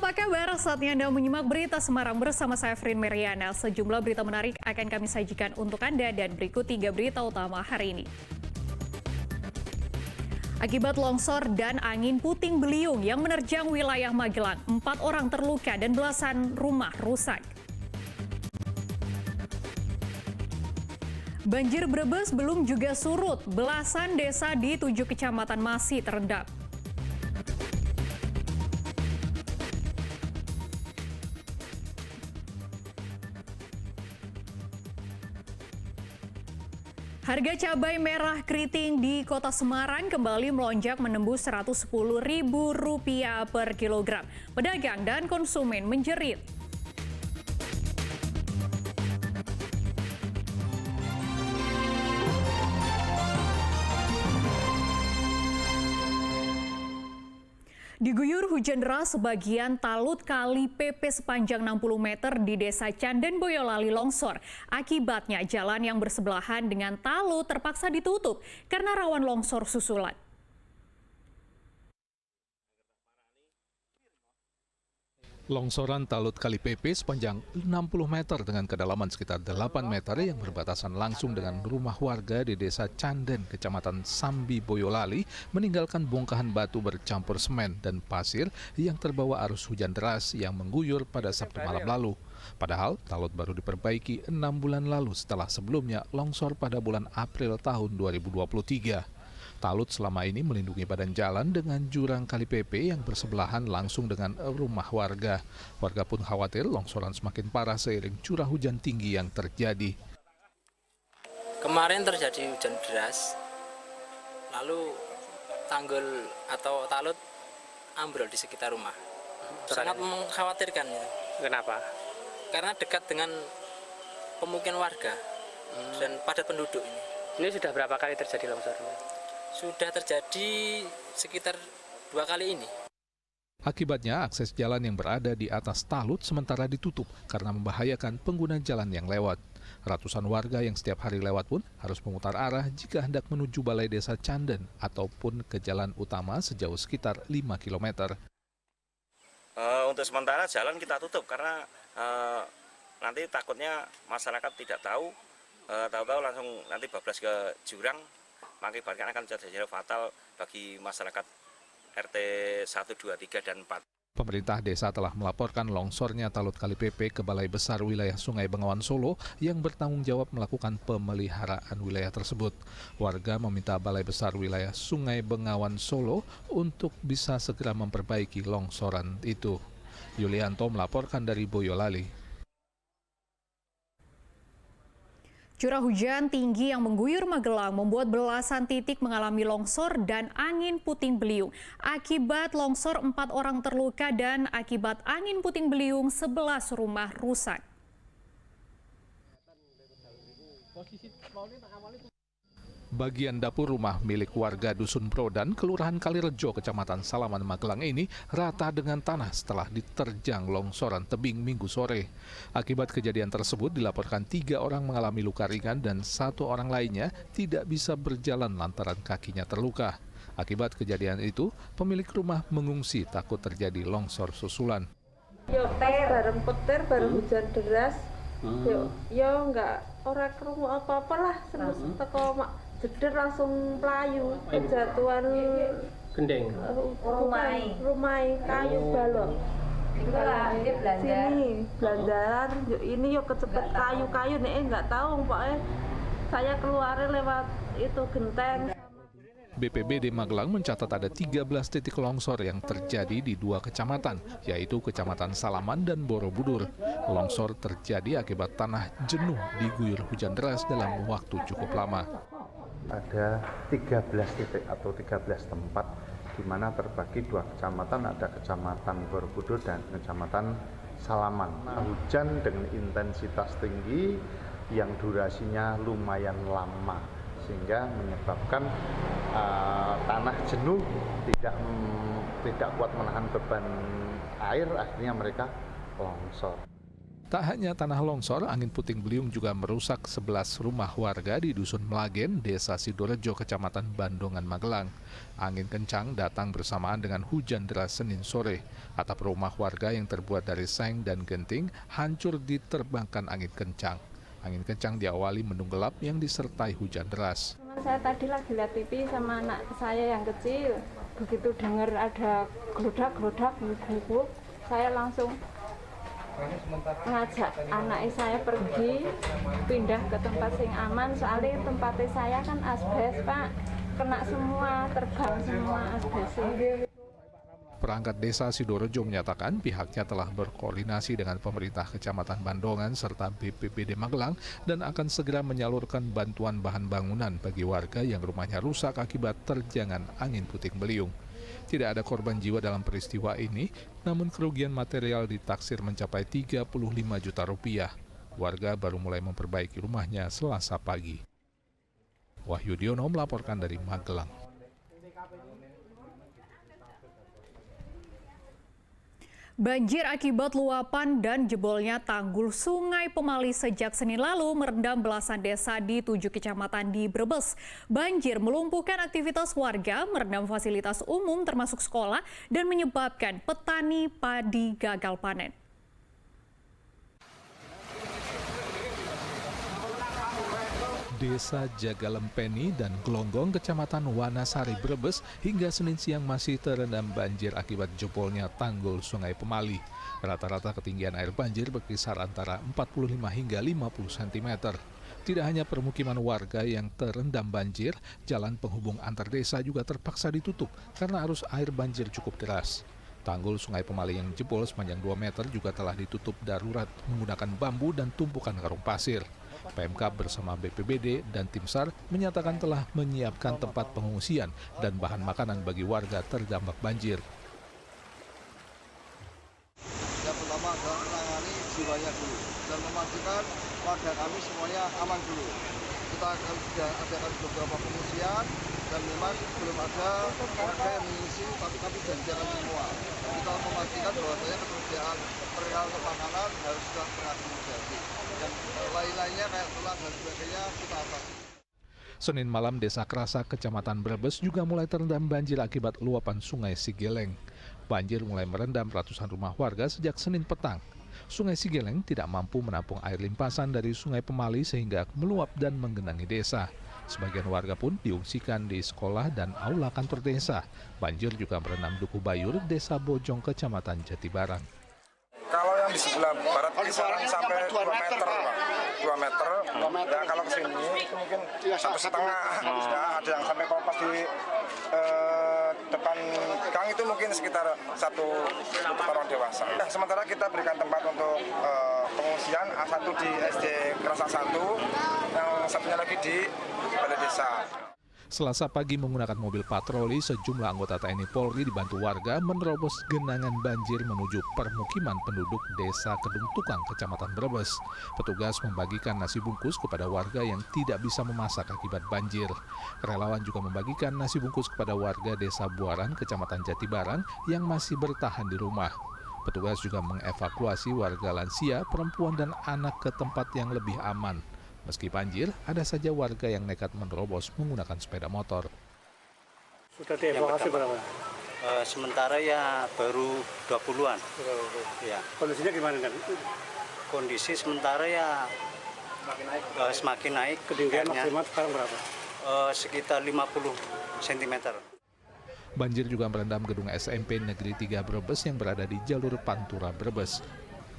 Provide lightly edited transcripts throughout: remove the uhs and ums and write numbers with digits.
Apa kabar? Saatnya Anda menyimak berita Semarang bersama saya Frin Meriana. Sejumlah berita menarik akan kami sajikan untuk Anda dan berikut 3 berita utama hari ini. Akibat longsor dan angin puting beliung yang menerjang wilayah Magelang, 4 orang terluka dan belasan rumah rusak. Banjir Brebes belum juga surut, belasan desa di 7 kecamatan masih terendam. Harga cabai merah keriting di Kota Semarang kembali melonjak menembus Rp110.000 per kilogram. Pedagang dan konsumen menjerit. Diguyur hujan deras, sebagian talut kali PP sepanjang 60 meter di Desa Canden Boyolali longsor. Akibatnya jalan yang bersebelahan dengan talut terpaksa ditutup karena rawan longsor susulan. Longsoran talut kali PP sepanjang 60 meter dengan kedalaman sekitar 8 meter yang berbatasan langsung dengan rumah warga di Desa Canden, Kecamatan Sambi Boyolali, meninggalkan bongkahan batu bercampur semen dan pasir yang terbawa arus hujan deras yang mengguyur pada Sabtu malam lalu. Padahal talut baru diperbaiki 6 bulan lalu setelah sebelumnya longsor pada bulan April tahun 2023. Talut selama ini melindungi badan jalan dengan jurang kali PP yang bersebelahan langsung dengan rumah warga. Warga pun khawatir longsoran semakin parah seiring curah hujan tinggi yang terjadi. Kemarin terjadi hujan deras, lalu tanggul atau talut ambrol di sekitar rumah. Sangat mengkhawatirkan. Kenapa? Karena dekat dengan pemukiman warga dan padat penduduk ini. Ini sudah berapa kali terjadi longsor? Sudah terjadi sekitar 2 kali ini. Akibatnya akses jalan yang berada di atas talut sementara ditutup karena membahayakan pengguna jalan yang lewat. Ratusan warga yang setiap hari lewat pun harus memutar arah jika hendak menuju balai desa Canden ataupun ke jalan utama sejauh sekitar 5 km. Untuk sementara jalan kita tutup karena nanti takutnya masyarakat tidak tahu, tahu-tahu langsung nanti bablas ke jurang. Mengakibatkan akan terjadi fatal bagi masyarakat RT 1, 2, 3, dan 4. Pemerintah desa telah melaporkan longsornya talut kali PP ke Balai Besar Wilayah Sungai Bengawan Solo yang bertanggung jawab melakukan pemeliharaan wilayah tersebut. Warga meminta Balai Besar Wilayah Sungai Bengawan Solo untuk bisa segera memperbaiki longsoran itu. Yulianto melaporkan dari Boyolali. Curah hujan tinggi yang mengguyur Magelang membuat belasan titik mengalami longsor dan angin puting beliung. Akibat longsor 4 orang terluka dan akibat angin puting beliung 11 rumah rusak. Bagian dapur rumah milik warga Dusun Prodan, Kelurahan Kalirejo, Kecamatan Salaman, Magelang ini rata dengan tanah setelah diterjang longsoran tebing Minggu sore. Akibat kejadian tersebut dilaporkan 3 orang mengalami luka ringan dan 1 orang lainnya tidak bisa berjalan lantaran kakinya terluka. Akibat kejadian itu, pemilik rumah mengungsi takut terjadi longsor susulan. Bareng petir, bareng hujan deras. Yo enggak ora krungu apa-apa lah, teko jeder langsung pelayu, kejatuhan Gendeng. rumah kayu balok. Sini belanjaran, ini yuk kecepet kayu-kayu nih nggak tahu pokoknya saya keluarin lewat itu genteng. BPBD Magelang mencatat ada 13 titik longsor yang terjadi di 2 kecamatan, yaitu Kecamatan Salaman dan Borobudur. Longsor terjadi akibat tanah jenuh diguyur hujan deras dalam waktu cukup lama. Ada 13 titik atau 13 tempat di mana terbagi 2 kecamatan, ada Kecamatan Borobudur dan Kecamatan Salaman. Hujan dengan intensitas tinggi yang durasinya lumayan lama sehingga menyebabkan tanah jenuh tidak kuat menahan beban air, akhirnya mereka longsor. Tak hanya tanah longsor, angin puting beliung juga merusak 11 rumah warga di Dusun Melagen, Desa Sidorejo, Kecamatan Bandongan, Magelang. Angin kencang datang bersamaan dengan hujan deras Senin sore. Atap rumah warga yang terbuat dari seng dan genting hancur diterbangkan angin kencang. Angin kencang diawali mendung gelap yang disertai hujan deras. Saya tadi lagi lihat TV sama anak saya yang kecil. Begitu dengar ada geludak-geludak, guguk, saya langsung ngajak anak saya pergi pindah ke tempat sing aman, soalnya tempat saya kan asbes, Pak, kena semua, terbang semua asbesnya. Perangkat Desa Sidorejo menyatakan pihaknya telah berkoordinasi dengan pemerintah Kecamatan Bandongan serta BPBD Magelang dan akan segera menyalurkan bantuan bahan bangunan bagi warga yang rumahnya rusak akibat terjangan angin puting beliung. Tidak ada korban jiwa dalam peristiwa ini, namun kerugian material ditaksir mencapai 35 juta rupiah. Warga baru mulai memperbaiki rumahnya Selasa pagi. Wahyu Diono melaporkan dari Magelang. Banjir akibat luapan dan jebolnya tanggul Sungai Pemali sejak Senin lalu merendam belasan desa di 7 kecamatan di Brebes. Banjir melumpuhkan aktivitas warga, merendam fasilitas umum termasuk sekolah, dan menyebabkan petani padi gagal panen. Desa Jagalempeni dan Glonggong, Kecamatan Wanasari, Brebes, hingga Senin siang masih terendam banjir akibat jebolnya tanggul Sungai Pemali. Rata-rata ketinggian air banjir berkisar antara 45 hingga 50 cm. Tidak hanya permukiman warga yang terendam banjir, jalan penghubung antar desa juga terpaksa ditutup karena arus air banjir cukup deras. Tanggul Sungai Pemali yang jebol sepanjang 2 meter juga telah ditutup darurat menggunakan bambu dan tumpukan karung pasir. PMK bersama BPBD dan tim SAR menyatakan telah menyiapkan tempat pengungsian dan bahan makanan bagi warga terdampak banjir. Yang pertama adalah menangani jiwanya dulu dan memastikan warga kami semuanya aman dulu. Kita akan adakan beberapa pengungsian dan memang belum ada warga yang mengungsi, tapi kami janjikan semua. Kita memastikan bahwasanya ketersediaan peralatan untuk makanan harus sudah pernah terjadi. Dan lain-lainnya kayak tulang dan sebagainya kita atasi. Senin malam Desa Krasa, Kecamatan Brebes juga mulai terendam banjir akibat luapan Sungai Sigeleng. Banjir mulai merendam ratusan rumah warga sejak Senin petang. Sungai Sigeleng tidak mampu menampung air limpasan dari Sungai Pemali sehingga meluap dan menggenangi desa. Sebagian warga pun diungsikan di sekolah dan aula kantor desa. Banjir juga merendam Duku Bayur, Desa Bojong, Kecamatan Jatibarang. Kalau yang di sebelah barat kisaran sampai 2 meter, Pak. 2 meter. Ya, kalau ke sini itu mungkin 1,5. Ya, ada yang sampai kompas di depan gang itu mungkin sekitar 1 untuk orang dewasa. Nah, sementara kita berikan tempat untuk pengungsian, A1 di SD Krasa 1, yang satunya lagi di Balai Desa. Selasa pagi menggunakan mobil patroli, sejumlah anggota TNI Polri dibantu warga menerobos genangan banjir menuju permukiman penduduk Desa Kedung Tukang, Kecamatan Brebes. Petugas membagikan nasi bungkus kepada warga yang tidak bisa memasak akibat banjir. Relawan juga membagikan nasi bungkus kepada warga Desa Buaran, Kecamatan Jatibarang yang masih bertahan di rumah. Petugas juga mengevakuasi warga lansia, perempuan, dan anak ke tempat yang lebih aman. Meski banjir, ada saja warga yang nekat menerobos menggunakan sepeda motor. Sudah dievakuasi berapa? Sementara ya baru 20-an. Ya. Kondisinya gimana kan? Kondisi sementara ya semakin naik. Ketinggian maksimal sekarang berapa? Sekitar 50 cm. Banjir juga merendam gedung SMP Negeri 3 Brebes yang berada di jalur Pantura Brebes.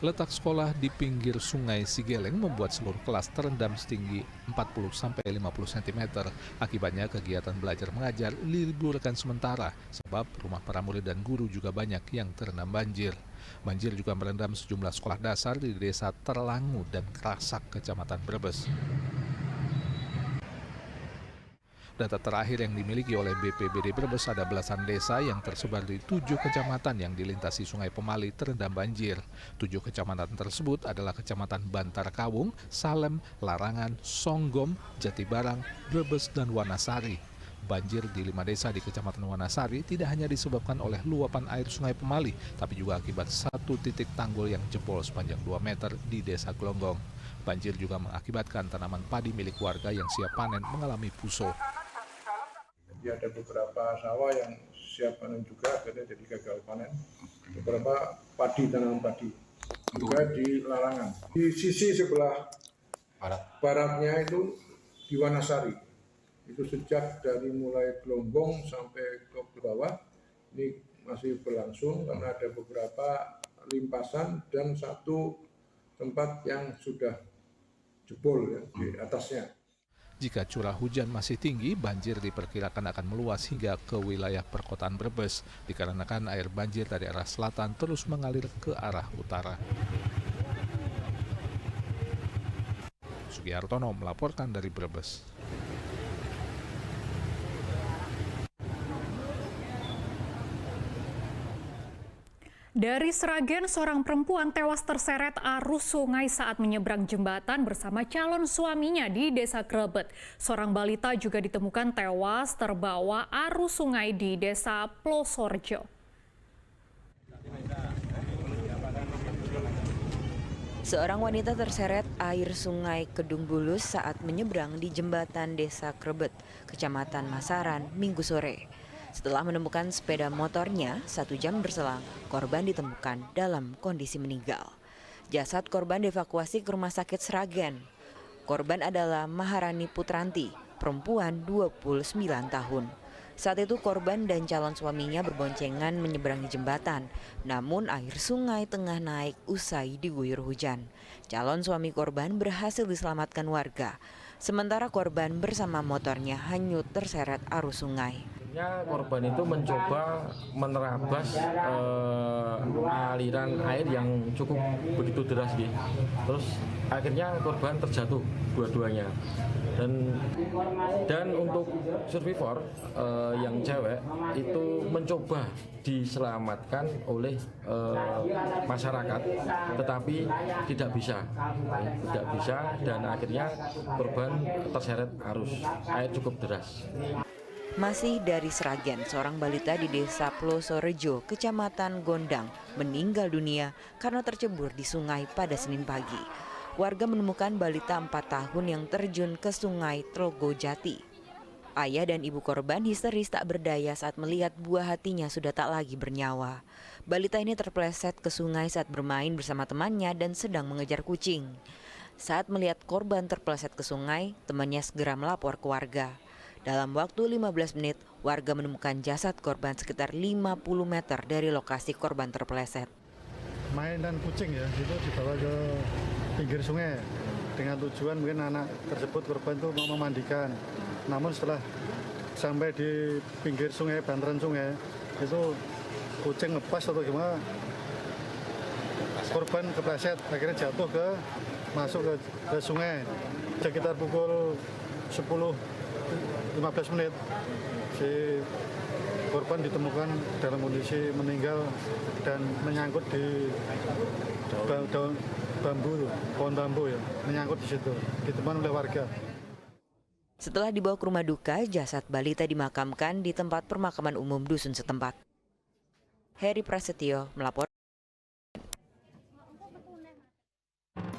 Letak sekolah di pinggir Sungai Sigeleng membuat seluruh kelas terendam setinggi 40-50 cm. Akibatnya kegiatan belajar mengajar diliburkan sementara, sebab rumah para murid dan guru juga banyak yang terendam banjir. Banjir juga merendam sejumlah sekolah dasar di Desa Terlangu dan Krasak, Kecamatan Brebes. Data terakhir yang dimiliki oleh BPBD Brebes, ada belasan desa yang tersebar di 7 kecamatan yang dilintasi Sungai Pemali terendam banjir. 7 kecamatan tersebut adalah Kecamatan Bantar Kawung, Salem, Larangan, Songgom, Jatibarang, Brebes, dan Wanasari. Banjir di 5 desa di Kecamatan Wanasari tidak hanya disebabkan oleh luapan air Sungai Pemali, tapi juga akibat satu titik tanggul yang jebol sepanjang 2 meter di Desa Glonggong. Banjir juga mengakibatkan tanaman padi milik warga yang siap panen mengalami puso. Jadi ada beberapa sawah yang siap panen juga, akhirnya jadi gagal panen. Beberapa tanaman padi juga di larangan. Di sisi sebelah baratnya itu di Wanasari. Itu sejak dari mulai Glonggong sampai ke bawah ini masih berlangsung karena ada beberapa limpasan dan satu tempat yang sudah jebol ya, di atasnya. Jika curah hujan masih tinggi, banjir diperkirakan akan meluas hingga ke wilayah perkotaan Brebes, dikarenakan air banjir dari arah selatan terus mengalir ke arah utara. Sugihartono melaporkan dari Brebes. Dari Sragen, seorang perempuan tewas terseret arus sungai saat menyeberang jembatan bersama calon suaminya di Desa Krebet. Seorang balita juga ditemukan tewas terbawa arus sungai di Desa Plosorjo. Seorang wanita terseret air sungai Kedung Bulus saat menyeberang di jembatan Desa Krebet, Kecamatan Masaran, Minggu sore. Setelah menemukan sepeda motornya, 1 jam berselang, korban ditemukan dalam kondisi meninggal. Jasad korban dievakuasi ke Rumah Sakit Sragen. Korban adalah Maharani Putranti, perempuan 29 tahun. Saat itu korban dan calon suaminya berboncengan menyeberangi jembatan. Namun air sungai tengah naik usai diguyur hujan. Calon suami korban berhasil diselamatkan warga. Sementara korban bersama motornya hanyut terseret arus sungai. Korban itu mencoba menerabas aliran air yang cukup begitu deras gitu. Terus akhirnya korban terjatuh dua-duanya. Dan untuk survivor yang cewek itu mencoba diselamatkan oleh masyarakat, tetapi tidak bisa dan akhirnya korban terseret arus air cukup deras. Masih dari Sragen, seorang balita di Desa Plosorjo, Kecamatan Gondang, meninggal dunia karena tercebur di sungai pada Senin pagi. Warga menemukan balita 4 tahun yang terjun ke sungai Trogojati. Ayah dan ibu korban histeris tak berdaya saat melihat buah hatinya sudah tak lagi bernyawa. Balita ini terpeleset ke sungai saat bermain bersama temannya dan sedang mengejar kucing. Saat melihat korban terpeleset ke sungai, temannya segera melapor ke warga. Dalam waktu 15 menit, warga menemukan jasad korban sekitar 50 meter dari lokasi korban terpeleset. Main dan kucing ya, itu dibawa ke pinggir sungai dengan tujuan mungkin anak tersebut korban itu mau memandikan. Namun setelah sampai di pinggir sungai, bantaran sungai, itu kucing lepas atau gimana, korban kepleset, akhirnya jatuh masuk ke sungai. Sekitar pukul 10:15 menit, si korban ditemukan dalam kondisi meninggal dan menyangkut di daun bambu, pohon bambu ya, menyangkut di situ, ditemukan oleh warga. Setelah dibawa ke rumah duka, jasad balita dimakamkan di tempat pemakaman umum dusun setempat. Heri Prasetyo melapor.